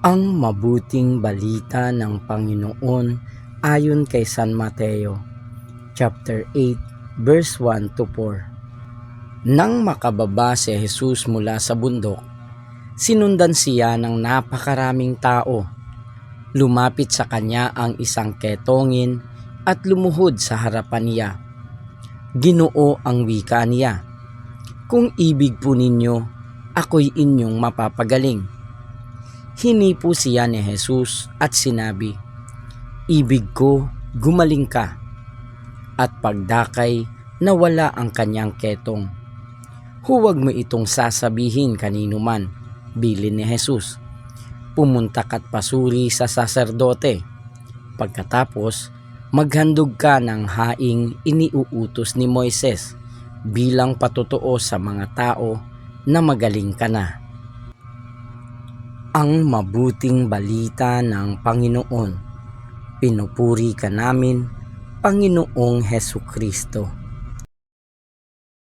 Ang mabuting balita ng Panginoon ayon kay San Mateo, chapter 8, verse 1 to 4. Nang makababa si Jesus mula sa bundok, sinundan siya ng napakaraming tao. Lumapit sa kanya ang isang ketongin at lumuhod sa harapan niya. Ginoo ang wika niya, "Kung ibig po ninyo, ako'y inyong mapapagaling." Hinipo siya ni Jesus at sinabi, "Ibig ko, gumaling ka." At pagdakay, nawala ang kanyang ketong. "Huwag mo itong sasabihin kanino man," bilin ni Jesus. "Pumunta ka't pasuri sa saserdote. Pagkatapos, maghandog ka ng haing iniuutos ni Moises bilang patotoo sa mga tao na magaling ka na." Ang mabuting balita ng Panginoon. Pinupuri ka namin, Panginoong Hesukristo.